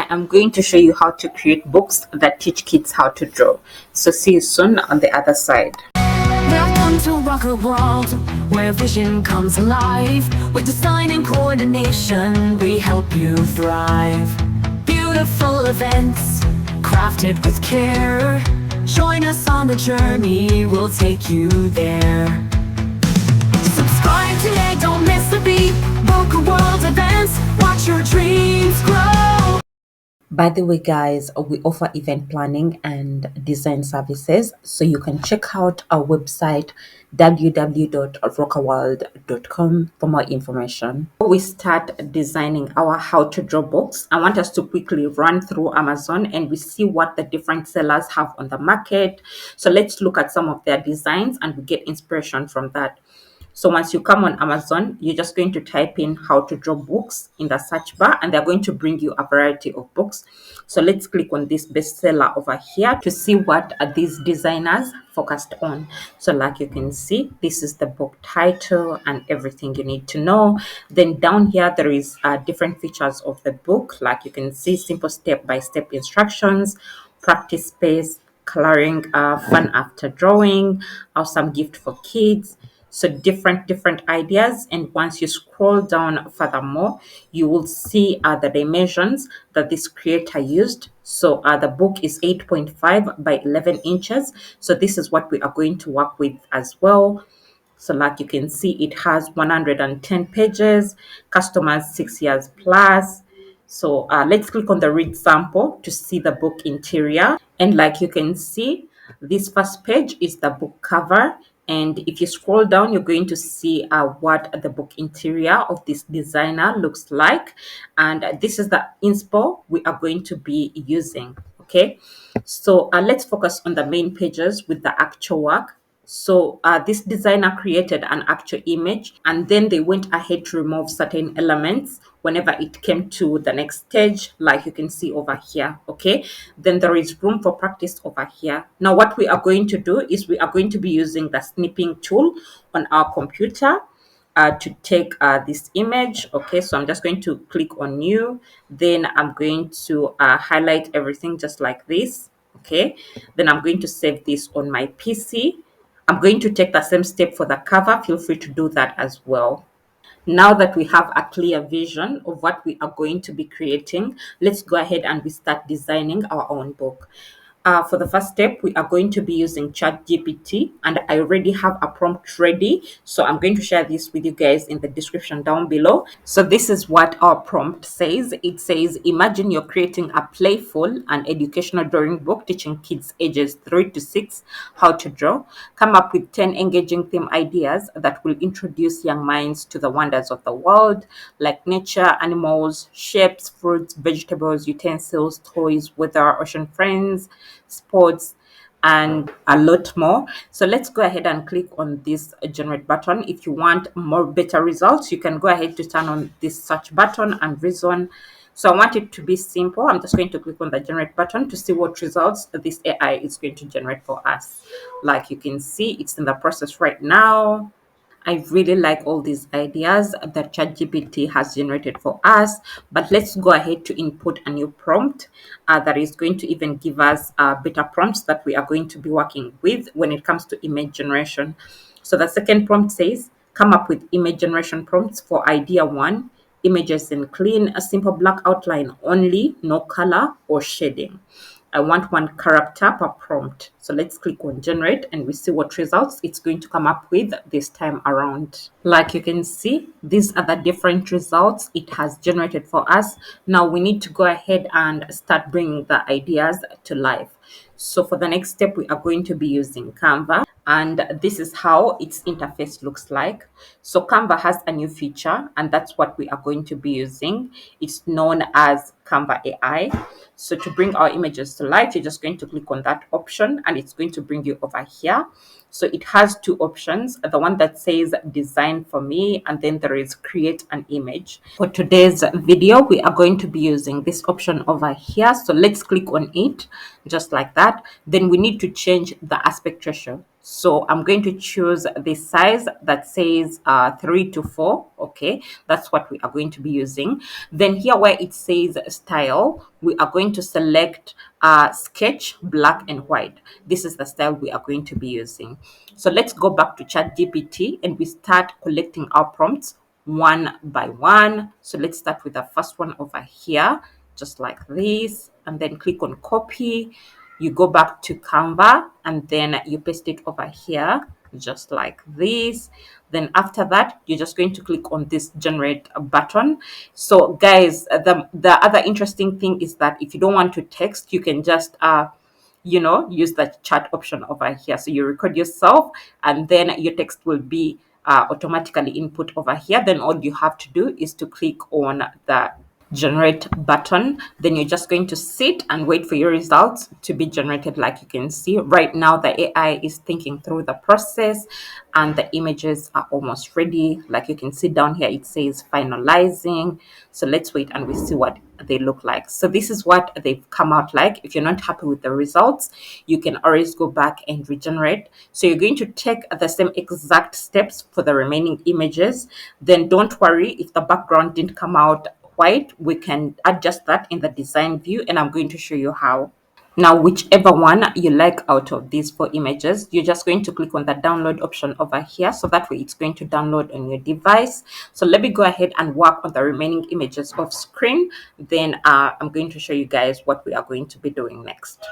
I am going to show you how to create books that teach kids how to draw. So see you soon on the other side. Welcome to rock a world where vision comes alive. With design and coordination, we help you thrive. Beautiful events, crafted with care. Join us on the journey, we'll take you there. Subscribe today, don't miss a beat. Book a world events, watch your dreams grow. By the way, guys, we offer event planning and design services. So you can check out our website www.rockaworld.com for more information. Before we start designing our how to draw books, I want us to quickly run through Amazon and we see what the different sellers have on the market. So let's look at some of their designs and we get inspiration from that. So once you come on Amazon, you're just going to type in how to draw books in the search bar and they're going to bring you a variety of books. So let's click on this bestseller over here to see what are these designers focused on. So like you can see, this is the book title and everything you need to know. Then down here, there is different features of the book. Like you can see simple step-by-step instructions, practice space, coloring, fun after drawing, awesome gift for kids. So different ideas, and once you scroll down furthermore, you will see the dimensions that this creator used. So the book is 8.5 by 11 inches. So this is what we are going to work with as well. So like you can see, it has 110 pages, customers 6 years plus. So let's click on the read sample to see the book interior. And like you can see, this first page is the book cover. And if you scroll down, you're going to see what the book interior of this designer looks like. And this is the inspo we are going to be using. Okay, so let's focus on the main pages with the actual work. So this designer created an actual image and then they went ahead to remove certain elements whenever it came to the next stage, like you can see over here. Okay, then there is room for practice over here. Now what we are going to do is we are going to be using the snipping tool on our computer to take this image. Okay, so I'm just going to click on new, then I'm going to highlight everything just like this. Okay, then I'm going to save this on my PC. I'm going to take the same step for the cover. Feel free to do that as well. Now that we have a clear vision of what we are going to be creating, let's go ahead and we start designing our own book. For the first step, we are going to be using Chatgpt, and I already have a prompt ready. So I'm going to share this with you guys in the description down below. So this is what our prompt says. It says, imagine you're creating a playful and educational drawing book teaching kids ages 3 to 6 how to draw. Come up with 10 engaging theme ideas that will introduce young minds to the wonders of the world, like nature, animals, shapes, fruits, vegetables, utensils, toys, weather, ocean friends, sports, and a lot more. So let's go ahead and click on this generate button. If you want more better results, you can go ahead to turn on this search button and reason. So I want it to be simple. I'm just going to click on the generate button to see what results this AI is going to generate for us. Like you can see, it's in the process right now. I really like all these ideas that ChatGPT has generated for us, but let's go ahead to input a new prompt that is going to even give us better prompts that we are going to be working with when it comes to image generation. So the second prompt says, come up with image generation prompts for idea 1, images in clean, a simple black outline only, no color or shading. I want one character per prompt. So let's click on generate and we see what results it's going to come up with this time around. Like you can see, these are the different results it has generated for us. Now we need to go ahead and start bringing the ideas to life. So for the next step, we are going to be using Canva. And this is how its interface looks like. So Canva has a new feature, and that's what we are going to be using. It's known as Canva AI. So to bring our images to life, you're just going to click on that option and it's going to bring you over here. So it has two options, the one that says design for me, and then there is create an image. For today's video, we are going to be using this option over here. So let's click on it just like that. Then we need to change the aspect ratio. So I'm going to choose the size that says 3 to 4. Okay, that's what we are going to be using. Then here where it says style, we are going to select sketch, black and white. This is the style we are going to be using. So let's go back to ChatGPT and we start collecting our prompts one by one. So let's start with the first one over here, just like this, and then click on copy. You go back to Canva and then you paste it over here, just like this. Then after that, you're just going to click on this generate button. So guys, the other interesting thing is that if you don't want to text, you can just use the chat option over here. So you record yourself and then your text will be automatically input over here. Then all you have to do is to click on the generate button. Then you're just going to sit and wait for your results to be generated. Like you can see right now, the AI is thinking through the process and the images are almost ready. Like you can see down here, it says finalizing. So let's wait and we see what they look like. So this is what they've come out like. If you're not happy with the results, you can always go back and regenerate. So you're going to take the same exact steps for the remaining images. Then don't worry if the background didn't come out white, we can adjust that in the design view and I'm going to show you how. Now, whichever one you like out of these 4 images, you're just going to click on the download option over here. So that way it's going to download on your device. So let me go ahead and work on the remaining images off screen. Then I'm going to show you guys what we are going to be doing next.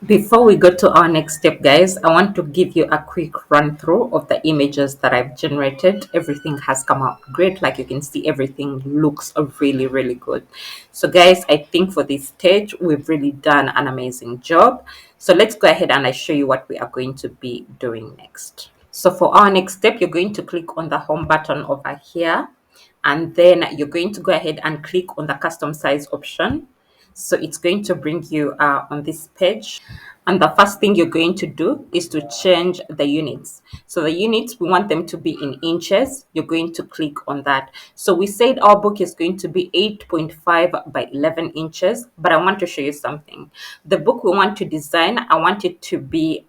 Before we go to our next step, guys, I want to give you a quick run through of the images that I've generated. Everything has come out great. Like you can see, everything looks really, really good. So guys, I think for this stage, we've really done an amazing job. So let's go ahead and I show you what we are going to be doing next. So for our next step, you're going to click on the home button over here. And then you're going to go ahead and click on the custom size option. So it's going to bring you on this page. And the first thing you're going to do is to change the units. So the units, we want them to be in inches. You're going to click on that. So we said our book is going to be 8.5 by 11 inches, but I want to show you something. The book we want to design, I want it to be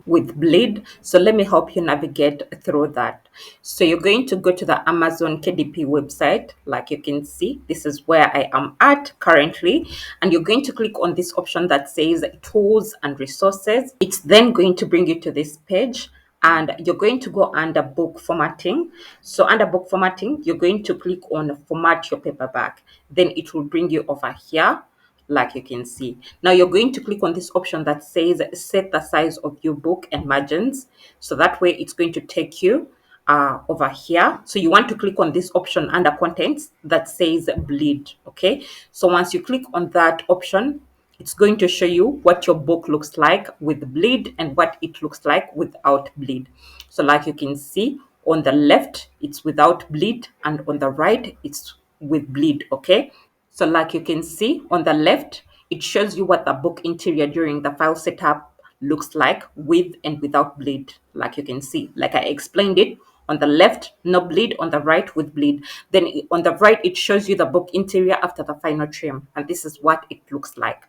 with bleed. So let me help you navigate through that. So you're going to go to the Amazon KDP website. Like you can see, this is where I am at currently. And you're going to click on this option that says tools and resources. It's then going to bring you to this page and you're going to go under book formatting. So under book formatting, you're going to click on format your paperback. Then it will bring you over here, like you can see. Now you're going to click on this option that says set the size of your book and margins. So that way it's going to take you over here. So you want to click on this option under contents that says bleed. Okay, so once you click on that option, it's going to show you what your book looks like with bleed and what it looks like without bleed. So like you can see, on the left it's without bleed and on the right it's with bleed. Okay, so like you can see on the left, it shows you what the book interior during the file setup looks like with and without bleed. Like you can see, like I explained it, on the left, no bleed, on the right with bleed. Then on the right, it shows you the book interior after the final trim. And this is what it looks like.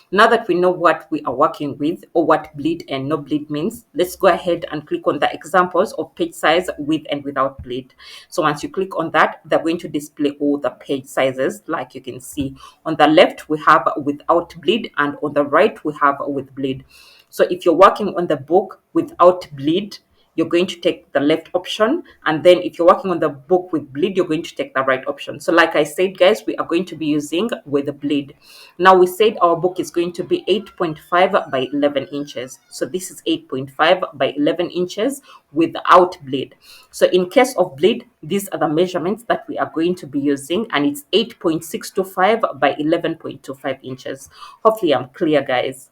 Now that we know what we are working with or what bleed and no bleed means, let's go ahead and click on the examples of page size with and without bleed. So once you click on that, they're going to display all the page sizes. Like you can see, on the left, we have without bleed, and on the right, we have with bleed. So if you're working on the book without bleed, you're going to take the left option. And then if you're working on the book with bleed, you're going to take the right option. So like I said, guys, we are going to be using with the bleed. Now we said our book is going to be 8.5 by 11 inches. So this is 8.5 by 11 inches without bleed. So in case of bleed, these are the measurements that we are going to be using. And it's 8.625 by 11.25 inches. Hopefully I'm clear, guys.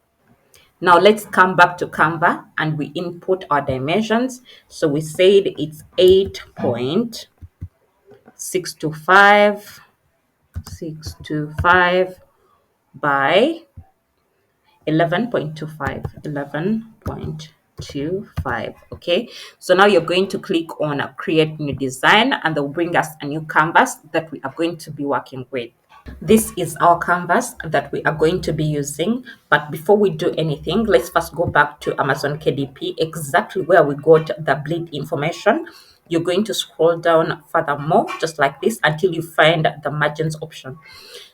Now let's come back to Canva and we input our dimensions. So we said it's 8.625 by 11.25. Okay, so now you're going to click on create new design and they'll bring us a new canvas that we are going to be working with. This is our canvas that we are going to be using. But before we do anything, let's first go back to Amazon KDP, exactly where we got the bleed information. You're going to scroll down furthermore, just like this, until you find the margins option.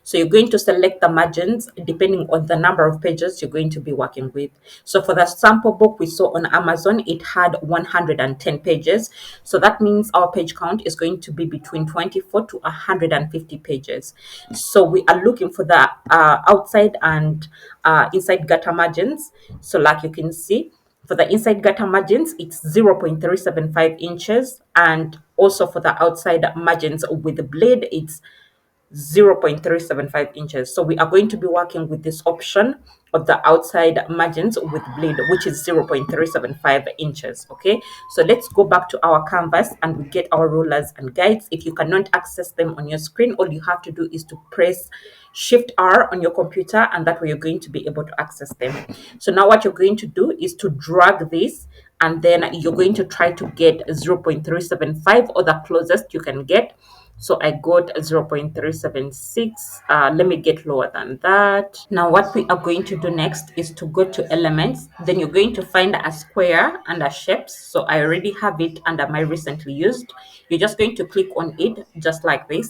So you're going to select the margins depending on the number of pages you're going to be working with. So for the sample book we saw on Amazon, it had 110 pages. So that means our page count is going to be between 24 to 150 pages. So we are looking for the outside and inside gutter margins. So like you can see, for the inside gutter margins, it's 0.375 inches. And also for the outside margins with the blade, it's 0.375 inches. So we are going to be working with this option of the outside margins with bleed, which is 0.375 inches. Okay, so let's go back to our canvas and we get our rulers and guides. If you cannot access them on your screen, all you have to do is to press Shift R on your computer, and that way you're going to be able to access them. So now what you're going to do is to drag this, and then you're going to try to get 0.375 or the closest you can get. So I got 0.376. Let me get lower than that. Now what we are going to do next is to go to elements. Then you're going to find a square under shapes. So I already have it under my recently used. You're just going to click on it just like this.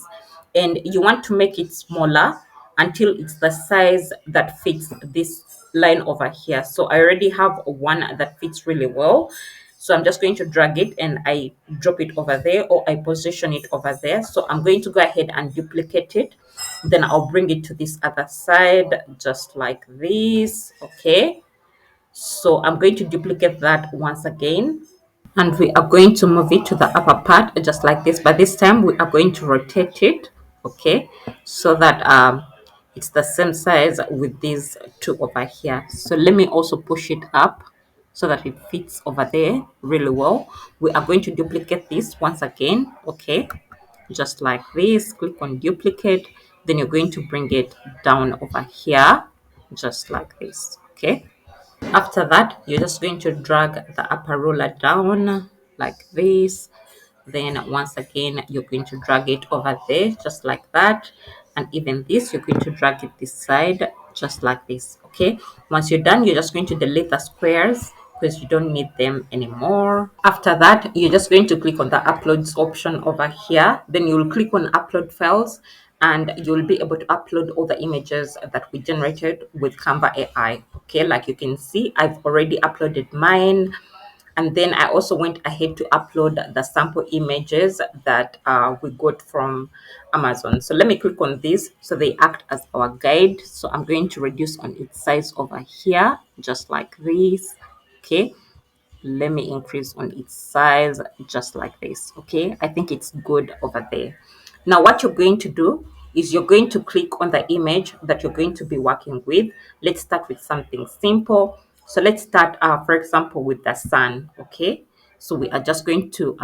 And you want to make it smaller until it's the size that fits this line over here. So I already have one that fits really well. So I'm just going to drag it and I drop it over there, or I position it over there. So I'm going to go ahead and duplicate it. Then I'll bring it to this other side, just like this. Okay. So I'm going to duplicate that once again. And we are going to move it to the upper part, just like this. But this time we are going to rotate it. Okay. So that it's the same size with these two over here. So let me also push it up so that it fits over there really well. We are going to duplicate this once again. Okay, just like this. Click on duplicate, then you're going to bring it down over here just like this. Okay, after that you're just going to drag the upper ruler down like this. Then once again you're going to drag it over there just like that, and even this you're going to drag it this side just like this. Okay, once you're done, you're just going to delete the squares because you don't need them anymore. After that, you're just going to click on the uploads option over here. Then you'll click on upload files, and you'll be able to upload all the images that we generated with Canva AI. Okay, like you can see, I've already uploaded mine. And then I also went ahead to upload the sample images that we got from Amazon. So let me click on this so they act as our guide. So I'm going to reduce on its size over here, just like this. Okay, let me increase on its size just like this. Okay, I think it's good over there. Now what you're going to do is you're going to click on the image that you're going to be working with. Let's start with something simple. So let's start for example with the sun. Okay, so we are just going to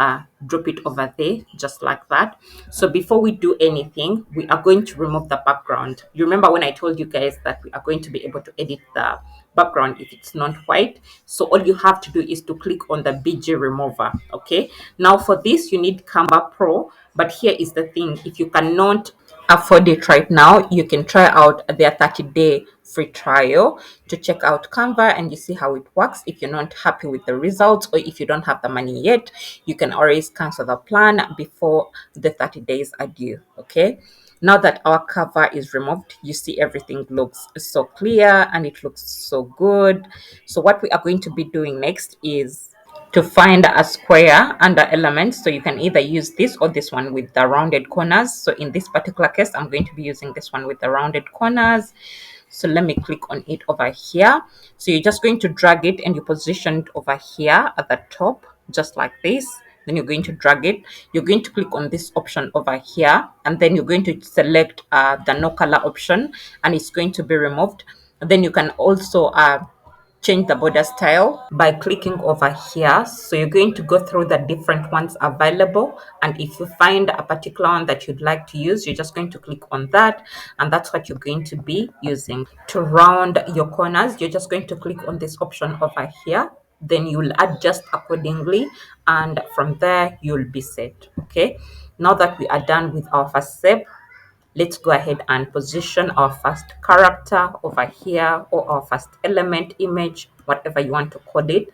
drop it over there just like that. So before we do anything, we are going to remove the background. You remember when I told you guys that we are going to be able to edit the background if it's not white? So all you have to do is to click on the BG remover. Okay, now for this you need Canva Pro, but here is the thing: if you cannot afford it right now, you can try out their 30-day free trial to check out Canva and you see how it works. If you're not happy with the results, or if you don't have the money yet, you can always cancel the plan before the 30 days are due. Okay, now that our cover is removed, you see everything looks so clear and it looks so good. So what we are going to be doing next is to find a square under elements. So you can either use this or this one with the rounded corners. So in this particular case, I'm going to be using this one with the rounded corners. So let me click on it over here. So you're just going to drag it and you position it over here at the top, just like this. Then you're going to drag it. You're going to click on this option over here, and then you're going to select the no color option, and it's going to be removed. Then you can also change the border style by clicking over here. So you're going to go through the different ones available, and if you find a particular one that you'd like to use, you're just going to click on that, and that's what you're going to be using. To round your corners, you're just going to click on this option over here, then you'll adjust accordingly, and from there you'll be set. Okay, now that we are done with our first step, Let's go ahead and position our first character over here, or our first element, image, whatever you want to call it.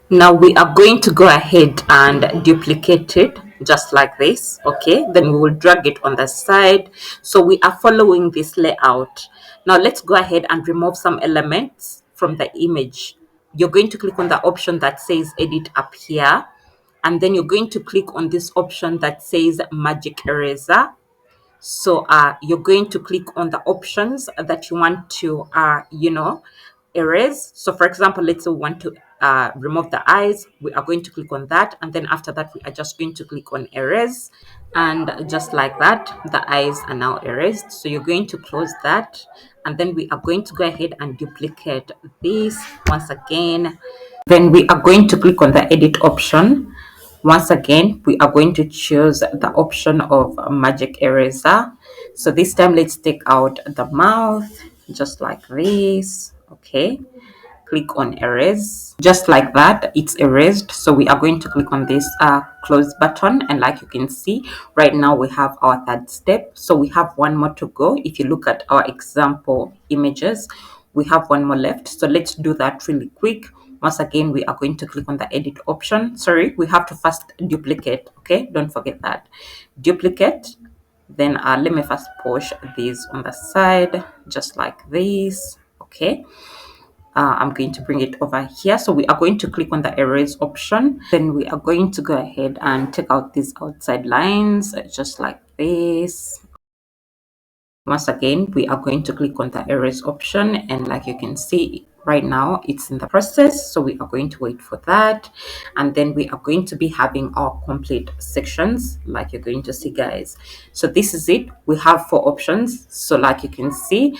Now we are going to go ahead and duplicate it just like this. Okay, then we will drag it on the side. So we are following this layout. Now let's go ahead and remove some elements from the image. You're going to click on the option that says edit up here, and then you're going to click on this option that says magic eraser. So you're going to click on the options that you want to erase. So for example, let's say we want to remove the eyes. We are going to click on that, and then after that we are just going to click on erase, and just like that the eyes are now erased. So you're going to close that, and then we are going to go ahead and duplicate this once again. Then we are going to click on the edit option. Once again, we are going to choose the option of magic eraser. So this time, let's take out the mouth, just like this. Okay, click on erase, just like that, it's erased. So we are going to click on this close button, and like you can see right now, we have our third step. So we have one more to go. If you look at our example images, we have one more left. So let's do that really quick. Once again, we are going to click on the edit option. Sorry, we have to first duplicate. Okay, don't forget that. Duplicate. Then let me first push these on the side, just like this. Okay, I'm going to bring it over here. So we are going to click on the erase option. Then we are going to go ahead and take out these outside lines, just like this. Once again, we are going to click on the erase option, and like you can see right now, it's in the process. So we are going to wait for that, and then we are going to be having our complete sections, like you're going to see, guys. So this is it. We have 4 options. So like you can see,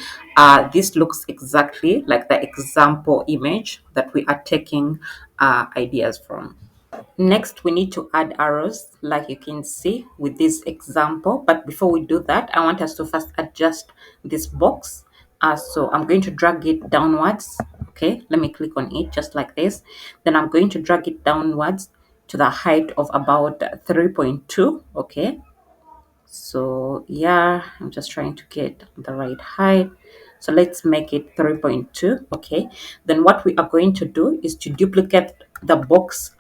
this looks exactly like the example image that we are taking ideas from. Next, we need to add arrows, like you can see with this example. But before we do that, I want us to first adjust this box. So I'm going to drag it downwards. Okay, let me click on it just like this. Then I'm going to drag it downwards to the height of about 3.2. Okay, so yeah, I'm just trying to get the right height. So let's make it 3.2. Okay, then what we are going to do is to duplicate the box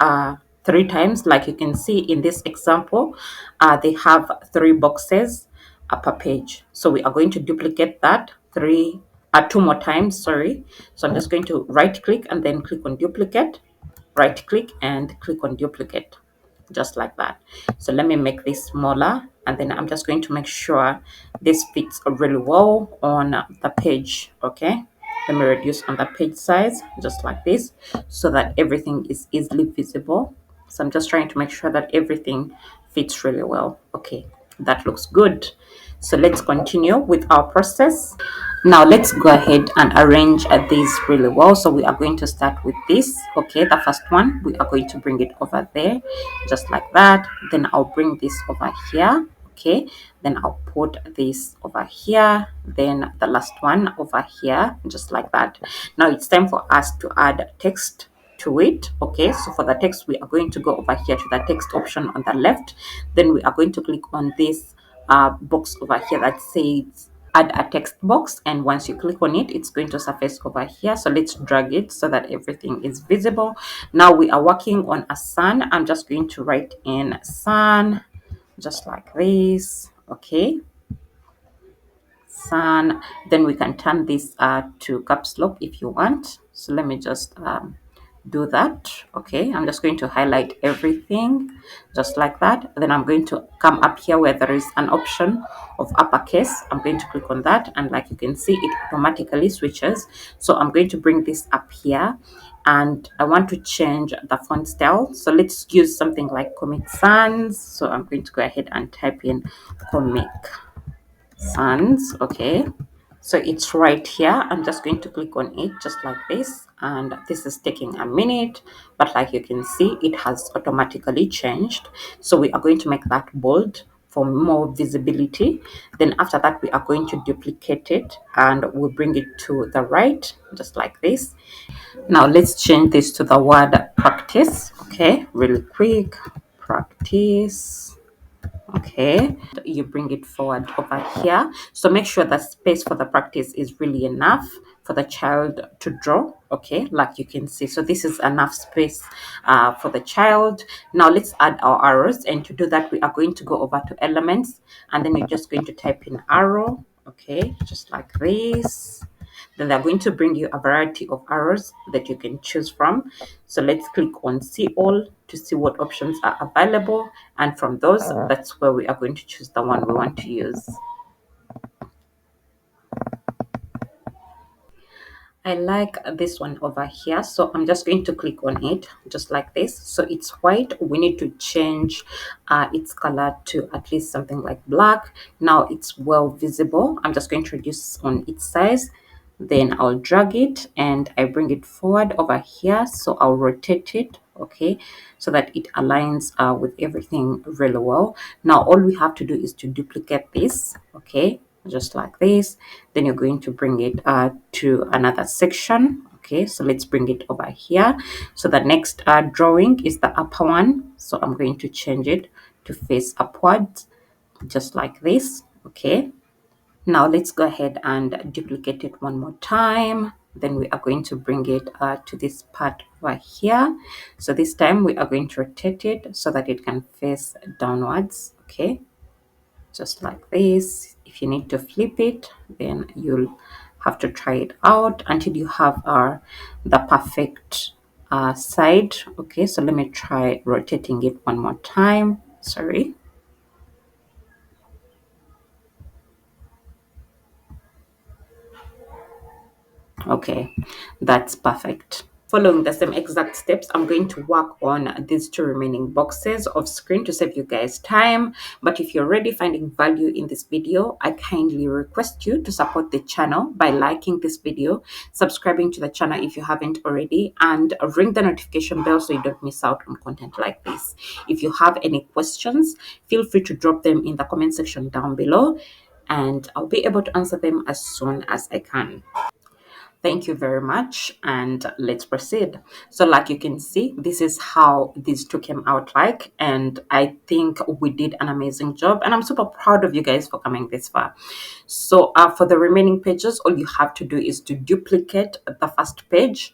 3 times. Like you can see in this example, they have 3 boxes per page. So we are going to duplicate that 2 more times. Sorry, so I'm just going to right click and then click on duplicate, right click and click on duplicate, just like that. So let me make this smaller, and then I'm just going to make sure this fits really well on the page. Okay, let me reduce on the page size, just like this, so that everything is easily visible. So I'm just trying to make sure that everything fits really well. Okay, that looks good. So let's continue with our process. Now let's go ahead and arrange these really well. So we are going to start with this. Okay, the first one, we are going to bring it over there, just like that. Then I'll bring this over here. Okay, then I'll put this over here, then the last one over here, just like that. Now it's time for us to add text to it. Okay, so for the text, we are going to go over here to the text option on the left. Then we are going to click on this box over here that says add a text box, and once you click on it, it's going to surface over here. So let's drag it so that everything is visible. Now we are working on a sun. I'm just going to write in sun, just like this. Okay, sun. Then we can turn this to caps lock if you want. So let me just do that. Okay, I'm just going to highlight everything just like that. Then I'm going to come up here where there is an option of uppercase. I'm going to click on that, and like you can see, it automatically switches. So I'm going to bring this up here, and I want to change the font style. So let's use something like Comic Sans. So I'm going to go ahead and type in Comic Sans. Okay, so it's right here. I'm just going to click on it just like this, and this is taking a minute, but like you can see, it has automatically changed. So we are going to make that bold for more visibility. Then after that, we are going to duplicate it, and we'll bring it to the right, just like this. Now let's change this to the word practice. Okay, really quick, practice. Okay, you bring it forward over here. So make sure that space for the practice is really enough for the child to draw. Okay, like you can see. So this is enough space for the child. Now let's add our arrows. And to do that, we are going to go over to elements. And then we're just going to type in arrow. Okay, just like this. Then they're going to bring you a variety of arrows that you can choose from. So let's click on see all to see what options are available. And from those, that's where we are going to choose the one we want to use. I like this one over here. So I'm just going to click on it just like this. So it's white. We need to change its color to at least something like black. Now it's well visible. I'm just going to reduce on its size. Then I'll drag it and I bring it forward over here. So I'll rotate it, okay, so that it aligns with everything really well. Now all we have to do is to duplicate this, okay, just like this. Then you're going to bring it to another section. Okay, so let's bring it over here. So the next drawing is the upper one. So I'm going to change it to face upwards, just like this. Okay, now let's go ahead and duplicate it one more time. Then we are going to bring it to this part over here. So this time we are going to rotate it so that it can face downwards. Okay, just like this. If you need to flip it, then you'll have to try it out until you have the perfect side. Okay, so let me try rotating it one more time. Sorry. Okay, that's perfect. Following the same exact steps, I'm going to work on these two remaining boxes off screen to save you guys time. But if you're already finding value in this video, I kindly request you to support the channel by liking this video, subscribing to the channel if you haven't already, and ring the notification bell so you don't miss out on content like this. If you have any questions, feel free to drop them in the comment section down below, and I'll be able to answer them as soon as I can. Thank you very much, and let's proceed. So like you can see, this is how these two came out like, and I think we did an amazing job, and I'm super proud of you guys for coming this far. So for the remaining pages, all you have to do is to duplicate the first page,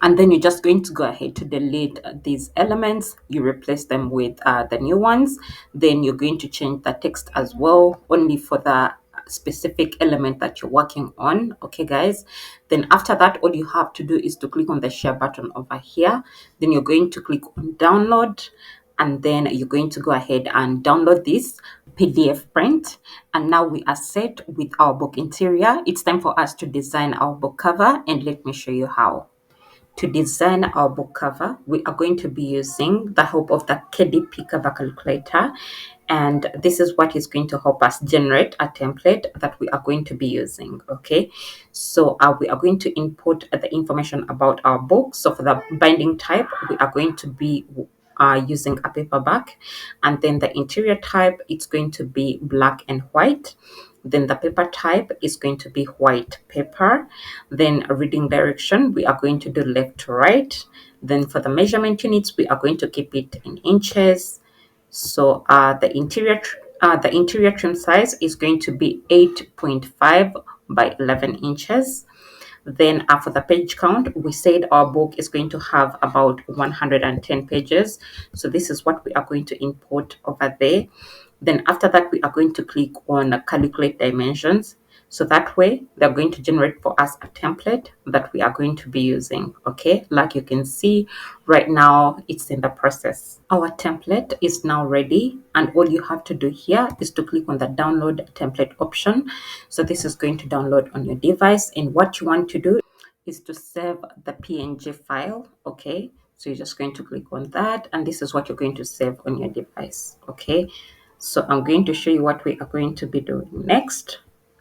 and then you're just going to go ahead to delete these elements. You replace them with the new ones. Then you're going to change the text as well, only for the specific element that you're working on. Okay, guys. Then after that, all you have to do is to click on the share button over here. Then you're going to click on download, and then you're going to go ahead and download this PDF print. And now we are set with our book interior. It's time for us to design our book cover, and let me show you how. To design our book cover, we are going to be using the help of the KDP cover calculator. And this is what is going to help us generate a template that we are going to be using. Okay, so we are going to input the information about our book. So for the binding type, we are going to be using a paperback, and then the interior type, it's going to be black and white. Then the paper type is going to be white paper. Then a reading direction, we are going to do left to right. Then for the measurement units, we are going to keep it in inches. So the interior trim size is going to be 8.5 by 11 inches. Then for the page count, we said our book is going to have about 110 pages. So this is what we are going to import over there. Then after that, we are going to click on calculate dimensions. So that way, they're going to generate for us a template that we are going to be using. Okay, like you can see right now, it's in the process. Our template is now ready, and all you have to do here is to click on the download template option. So this is going to download on your device, and what you want to do is to save the PNG file. Okay, so you're just going to click on that, and this is what you're going to save on your device. Okay, so I'm going to show you what we are going to be doing next.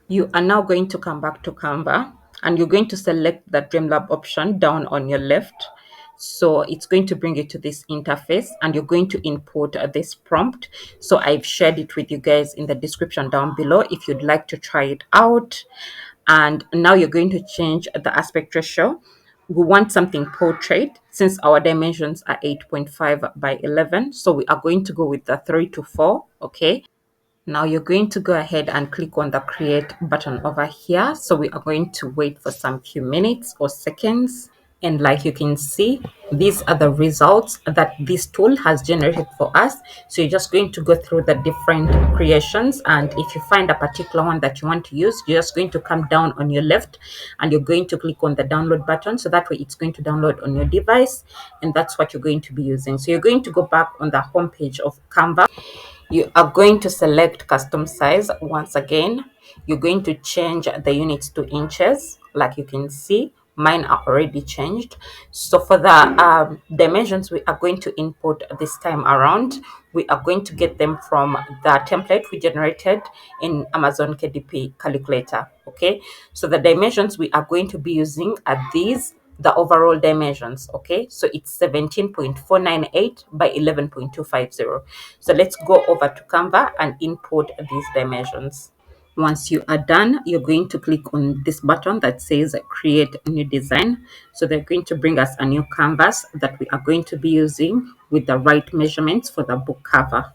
You are now going to come back to Canva, and you're going to select the Dreamlab option down on your left. So it's going to bring you to this interface, and you're going to input this prompt. So I've shared it with you guys in the description down below if you'd like to try it out. And now you're going to change the aspect ratio we want something portrait since our dimensions are 8.5 by 11. So we are going to go with the 3 to 4. Okay. Now you're going to go ahead and click on the create button over here. So we are going to wait for some few minutes or seconds. And like you can see, these are the results that this tool has generated for us. So you're just going to go through the different creations. And if you find a particular one that you want to use, you're just going to come down on your left and you're going to click on the download button. So that way it's going to download on your device. And that's what you're going to be using. So you're going to go back on the home page of Canva. You are going to select custom size once again. You're going to change the units to inches. Like you can see, mine are already changed. So for the dimensions we are going to input this time around, we are going to get them from the template we generated in Amazon KDP calculator. Okay, so the dimensions we are going to be using are these, the overall dimensions. Okay, so it's 17.498 by 11.250. So let's go over to Canva and import these dimensions. Once you are done, you're going to click on this button that says create new design. So they're going to bring us a new canvas that we are going to be using with the right measurements for the book cover.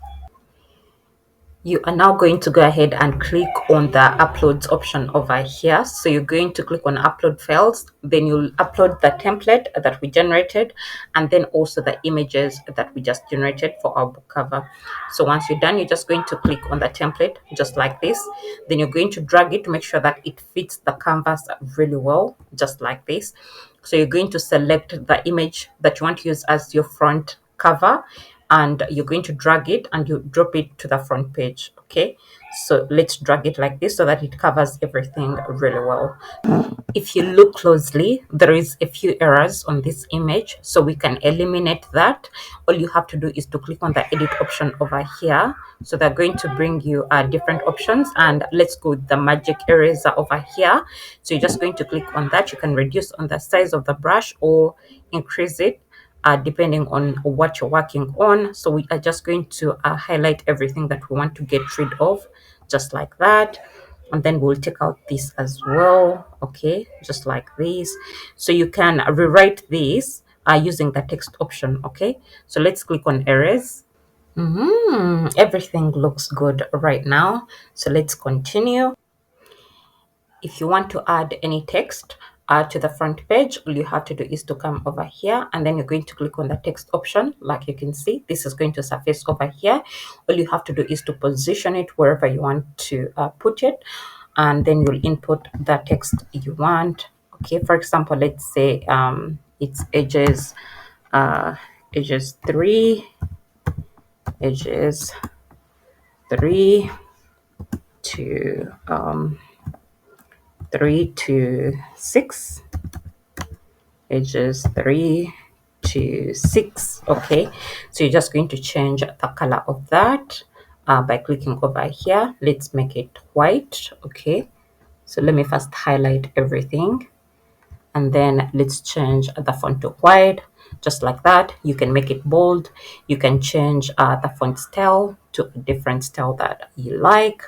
You are now going to go ahead and click on the uploads option over here. So you're going to click on upload files, then you'll upload the template that we generated and then also the images that we just generated for our book cover. So once you're done, you're just going to click on the template just like this. Then you're going to drag it to make sure that it fits the canvas really well, just like this. So you're going to select the image that you want to use as your front cover, and you're going to drag it and you drop it to the front page. Okay, so let's drag it like this so that it covers everything really well. If you look closely, there is a few errors on this image, so we can eliminate that. All you have to do is to click on the edit option over here. So they're going to bring you different options, and let's go with the magic eraser over here. So you're just going to click on that. You can reduce on the size of the brush or increase it depending on what you're working on. So we are just going to highlight everything that we want to get rid of, just like that. And then we'll take out this as well. Okay, just like this. So you can rewrite this using the text option. Okay, so let's click on erase. Everything looks good right now. So let's continue. If you want to add any text to the front page, all you have to do is to come over here and then you're going to click on the text option. Like you can see, this is going to surface over here. All you have to do is to position it wherever you want to put it, and then you'll input the text you want. Okay, for example, let's say it's edges 3, edges 3 to 3 to 6, edges 3 to 6. Okay, so you're just going to change the color of that by clicking over here. Let's make it white. Okay, so let me first highlight everything and then let's change the font to white, just like that. You can make it bold. You can change the font style to a different style that you like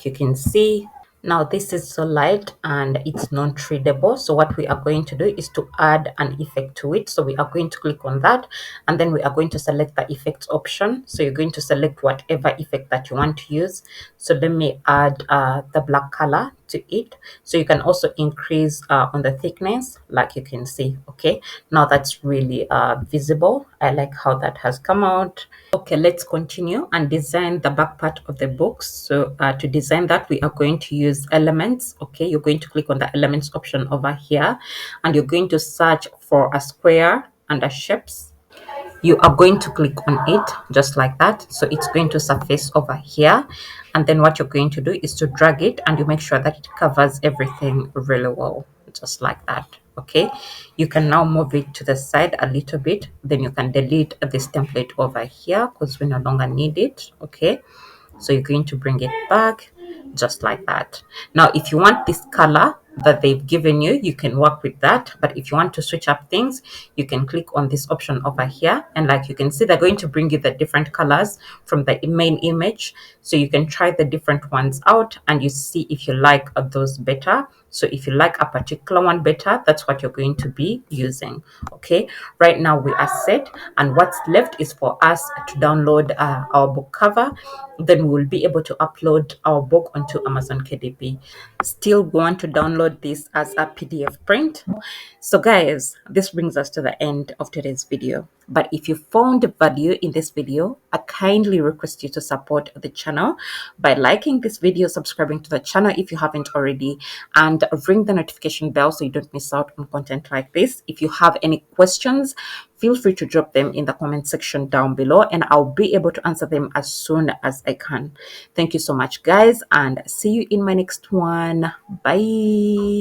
you can see. Now this is so light and it's non-treatable. So what we are going to do is to add an effect to it. So we are going to click on that and then we are going to select the effects option. So you're going to select whatever effect that you want to use. So let me add the black color to it. So you can also increase on the thickness, like you can see. Okay, now that's really visible. I like how that has come out. Okay, let's continue and design the back part of the box. So to design that, we are going to use elements. Okay, you're going to click on the elements option over here and you're going to search for a square under shapes. You are going to click on it just like that. So it's going to surface over here, and then what you're going to do is to drag it and you make sure that it covers everything really well, just like that. Okay, you can now move it to the side a little bit, then you can delete this template over here because we no longer need it. Okay, so you're going to bring it back just like that. Now if you want this color that they've given you, you can work with that, but if you want to switch up things, you can click on this option over here, and like you can see, they're going to bring you the different colors from the main image, so you can try the different ones out and you see if you like those better. So if you like a particular one better, that's what you're going to be using. Okay, right now we are set, and what's left is for us to download our book cover. Then we'll be able to upload our book onto Amazon KDP. Still want to download this as a PDF print. So guys, this brings us to the end of today's video. But if you found value in this video, I kindly request you to support the channel by liking this video, subscribing to the channel if you haven't already, and ring the notification bell so you don't miss out on content like this. If you have any questions, feel free to drop them in the comment section down below, and I'll be able to answer them as soon as I can. Thank you so much, guys, and see you in my next one. Bye.